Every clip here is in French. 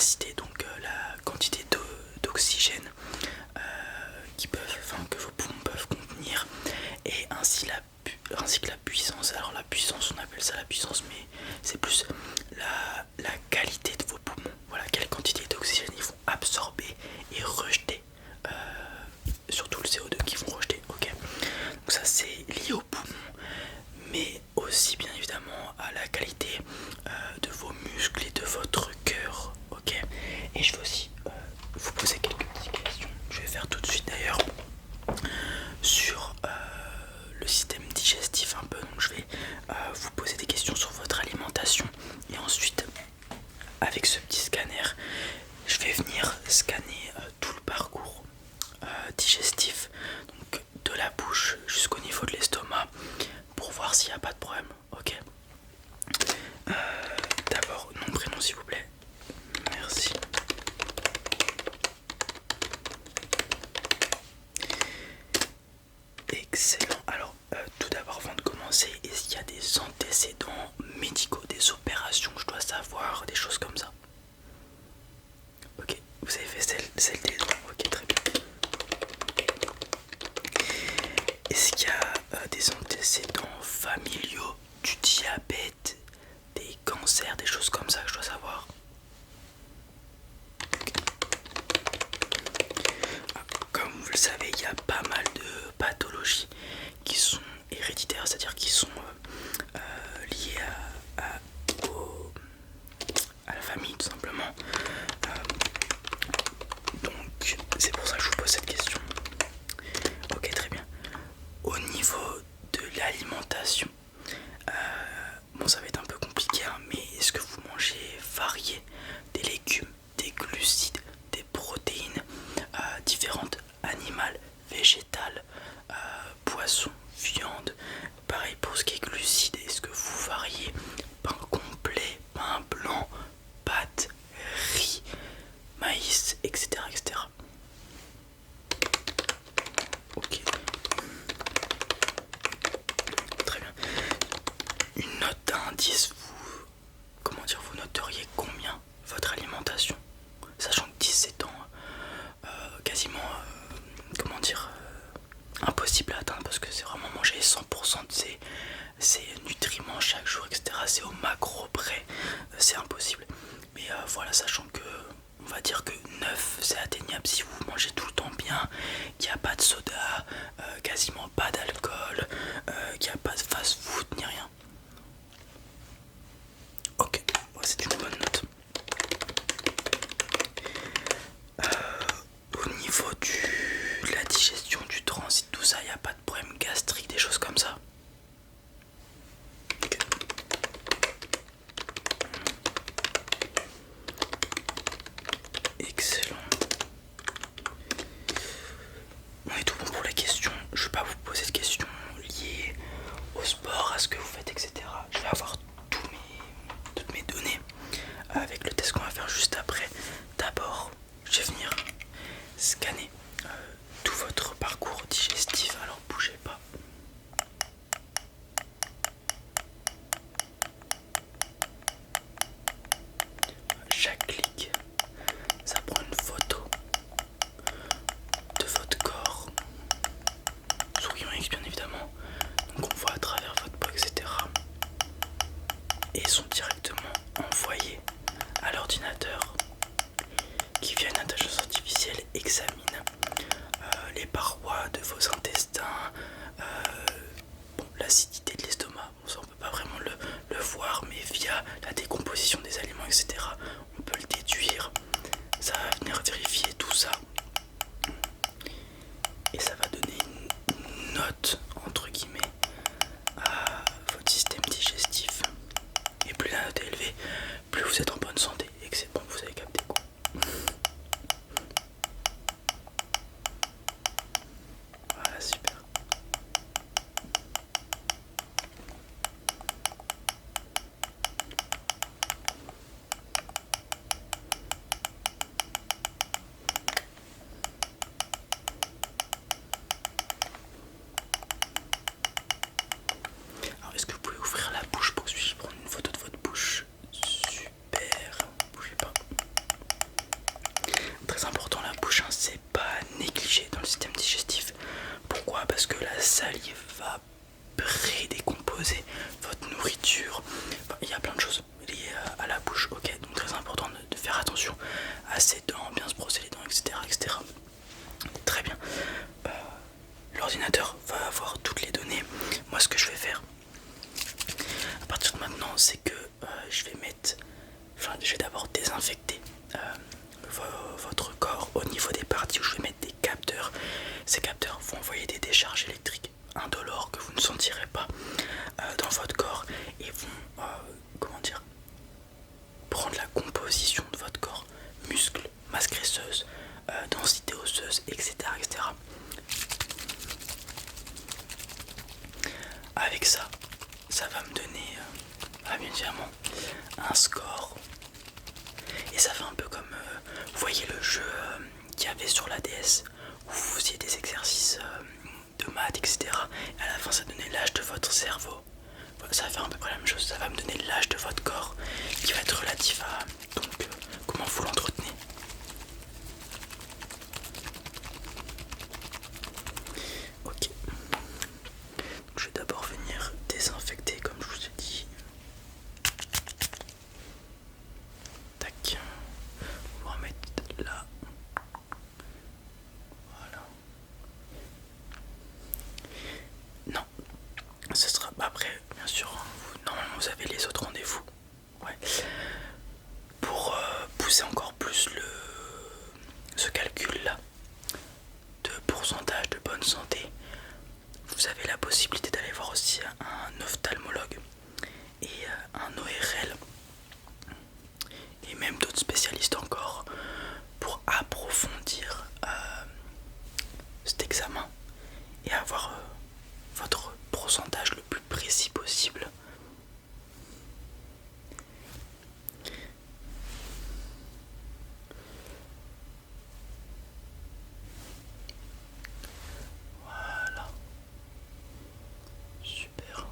capacité, donc la quantité d'oxygène que vos poumons peuvent contenir, et ainsi que la puissance. Alors la puissance, on appelle ça la puissance, mais c'est plus la qualité de vos poumons. Voilà, quelle quantité d'oxygène ils vont absorber et rejeter, surtout le CO2 qu'ils vont rejeter. Ok, donc ça c'est lié aux poumons, mais aussi bien évidemment à la qualité de vos muscles et de votre cœur. Ok, et je vais aussi vous poser quelques petites questions. Je vais faire tout de suite d'ailleurs sur le système digestif un peu. Donc je vais vous poser des questions sur votre alimentation, et ensuite avec ce petit scanner je vais venir scanner tout le parcours digestif, donc de la bouche jusqu'au niveau de l'estomac, pour voir s'il n'y a pas de problème. Ok, d'abord nom, prénom s'il vous plaît. Merci. Excellent. Alors tout d'abord, avant de commencer, est-ce qu'il y a des antécédents médicaux, des opérations que je dois savoir, des choses comme ça? Ok, vous avez fait celle des dents. Ok, très bien. Est-ce qu'il y a des antécédents familiaux, du diabète, des cancers, des choses comme ça que je dois savoir? Comme vous le savez, il y a pas mal de pathologies qui sont héréditaires, c'est-à-dire qui sont liées à la famille tout simplement. Donc c'est pour ça que je vous pose cette question. Ok, très bien. Au niveau de l'alimentation, bon, ça va être un peu compliqué, hein, mais est-ce que vous mangez varié, des légumes, des glucides, des protéines différentes, animales, végétales, poissons, viande? Pareil pour ce qui est glucides, est-ce que vous variez pain complet, pain blanc, pâtes, riz, maïs, etc. etc. Ok, très bien. Une note d'un 10, vous noteriez combien votre alimentation? Sachant que 10 c'est quasiment, impossible à atteindre, parce que c'est vraiment manger 100% de ces nutriments chaque jour, etc. C'est au macro près, c'est impossible. Mais voilà, sachant que on va dire que 9 c'est atteignable si vous mangez tout le temps bien, qu'il n'y a pas de soda, quasiment pas d'alcool, qu'il n'y a pas de fast food ni rien. Ok, ouais, c'est une bonne note. Au niveau de la digestion, du transit, tout ça, il n'y a pas de problème gastrique, des choses comme ça? Ok. Excellent. On est tout bon pour les questions. Je ne vais pas vous poser de questions liées au sport, à ce que vous faites, etc. Je vais avoir toutes mes données avec le test qu'on va faire juste après. D'abord, je vais venir scanner tout votre parcours digestif. Alors bougez pas. Chaque clic, ça prend une photo de votre corps, souriant X bien évidemment, donc on voit à travers votre peau, etc. Et ils sont directement envoyés à l'ordinateur, qui via une intelligence artificielle examine les parois de vos intestins, l'acidité de l'estomac. Bon, ça on peut pas vraiment le voir, mais via la décomposition des aliments, etc., on peut le déduire. Ça va venir vérifier tout ça, et ça va donner une note entre guillemets à votre système digestif. Et plus la note est élevée, plus vous êtes en bonne santé, et que c'est bon, vous avez capté quoi. Voilà, super. c'est que je vais mettre, enfin je vais d'abord désinfecter votre corps au niveau des parties où je vais mettre des capteurs. Ces capteurs vont envoyer des décharges électriques indolores que vous ne sentirez pas dans votre corps et vont, comment dire, prendre la composition de votre corps, muscles, masse graisseuse, densité osseuse, etc., etc. Avec ça, ça va me donner bien évidemment un score. Et ça fait un peu comme, vous voyez le jeu qu'il y avait sur la DS, où vous faisiez des exercices de maths, etc. Et à la fin ça donnait l'âge de votre cerveau. Voilà, ça va faire à peu près la même chose, ça va me donner l'âge de votre corps, qui va être relatif à donc, comment vous l'entretenez. Ok. Donc, je vais d'abord venir désinfecter comme je vous ai dit. Tac. On va remettre là. Voilà. Non. Ce sera après, bien sûr, normalement vous avez les autres rendez-vous. Ouais. Pour pousser encore plus ce calcul là de pourcentage de bonne santé, vous avez la possibilité d'aller voir aussi un ophtalmologue et un ORL et même d'autres spécialistes encore pour approfondir cet examen et avoir votre pourcentage le plus précis possible. Voilà. Super.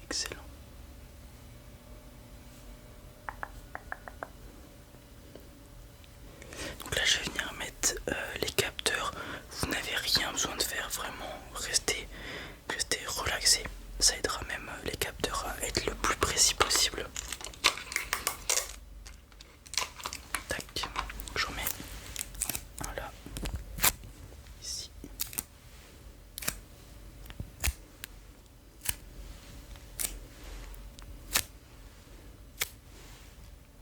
Excellent. Donc là je vais venir mettre les capteurs. Vous n'avez rien besoin de faire, vraiment restez relaxé. Ça aidera même les capteurs à être le plus précis possible. Tac, j'en mets un là, ici.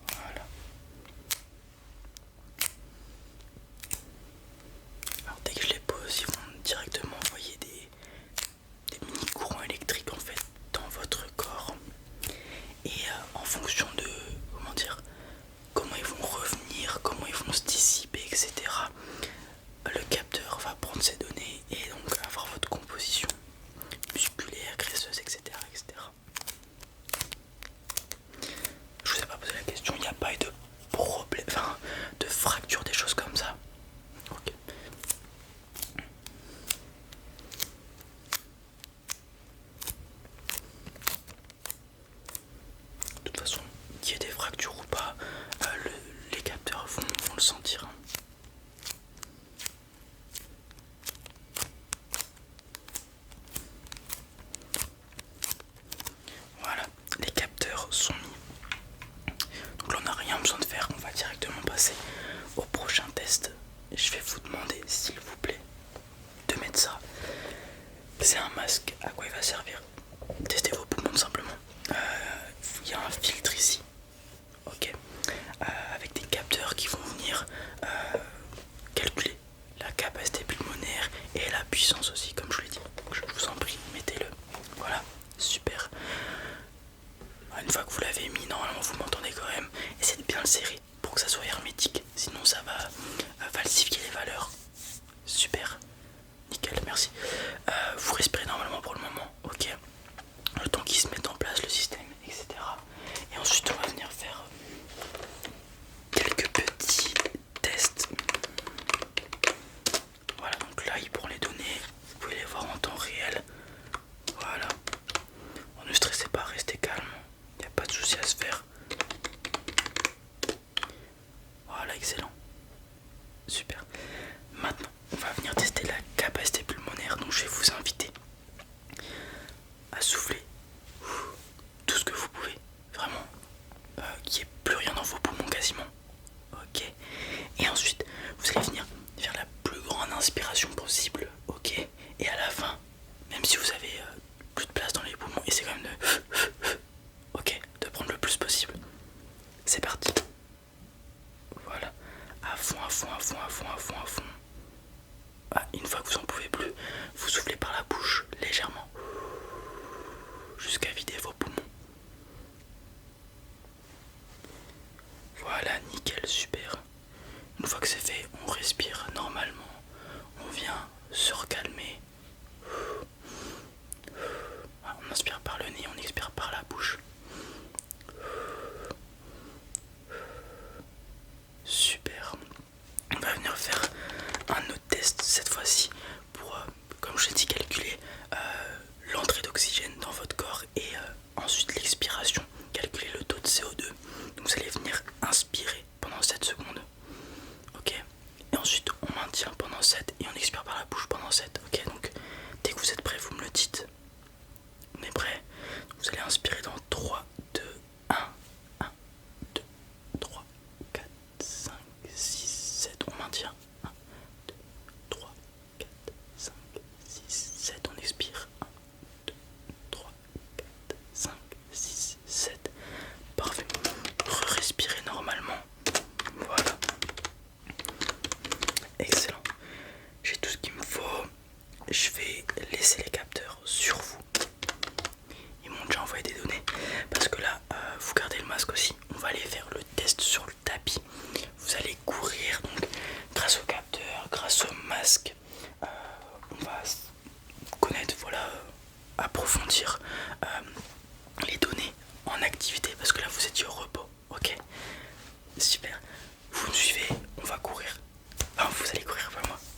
Voilà. Alors dès que je les pose, ils vont directement envoyer des mini courants électriques en fait dans votre corps. Et en fonction de, comment dire, comment ils vont revenir, comment ils vont se dissiper, etc. Le capteur va prendre ces données et donc avoir votre composition musculaire, graisseuse, etc. etc. Je vous ai pas posé la question, il n'y a pas eu de problème, enfin de fracture, des choses comme ça. Ok. De toute façon, qu'il y ait des fractures ou pas, les capteurs vont le sentir. Voilà, les capteurs sont mis. Donc là on n'a rien besoin de faire, on va directement passer au prochain test. Je vais vous demander s'il vous plaît de mettre ça. C'est un masque, à quoi il va servir? Testez vos poumons simplement. Il y a un filtre ici, ok, avec des capteurs qui vont venir calculer la capacité pulmonaire et la puissance aussi, comme je vous l'ai dit. Donc je vous en prie, mettez-le. Voilà, super. Une fois que vous l'avez mis, normalement vous m'entendez quand même. Essayez de bien le serrer pour que ça soit hermétique, sinon ça va falsifier les valeurs. Super, nickel, merci. Vous respirez normalement pour le moment, ok. Le temps qu'il se mette en place le système, etc. Et ensuite on va venir faire quelques petits tests. Voilà, donc là il prend les données, vous pouvez les voir en temps réel. Voilà, ne stressez pas, restez calme, il n'y a pas de souci à se faire. Voilà, excellent, super. Maintenant on va venir tester la capacité pulmonaire. d'inspiration possible, ok. Et à la fin, même si vous avez plus de place dans les poumons, essayez quand même de ok, de prendre le plus possible. C'est parti. Voilà, à fond, à fond, à fond, à fond, à fond, à fond. Ah, une fois que vous en pouvez plus, vous soufflez par la bouche légèrement jusqu'à vider vos poumons. Voilà, nickel, super. Une fois que c'est fait, on respire normalement. On vient se recalmer. On inspire par le nez, on expire par la bouche. Super. On va venir faire un autre test cette fois-ci pour, comme je l'ai dit, calculer l'entrée d'oxygène dans votre corps et ensuite l'expiration, calculer le taux de CO2. Donc vous allez venir inspirer pendant 7 secondes. Ok. Et ensuite on maintient pendant 7 et on expire par la bouche pendant 7. Ok, donc dès que vous êtes prêt, vous me le dites. On est prêt. Vous allez inspirer dans 3, 2, 1. 1, 2, 3, 4, 5, 6, 7. On maintient. 1, 2, 3, 4, 5, 6, 7. On expire. 1, 2, 3, 4, 5, 6, 7. Parfait. Respirez normalement. Voilà. Excellent. J'ai tout ce qu'il me faut. Je vais laisser les capteurs sur vous. Ils m'ont déjà envoyé des données. Parce que là, vous gardez le masque aussi. On va aller faire le test sur le tapis. Vous allez courir. Donc, grâce au capteur, grâce au masque, on va connaître, voilà, approfondir les données en activité. Parce que là, vous étiez au repos. Ok.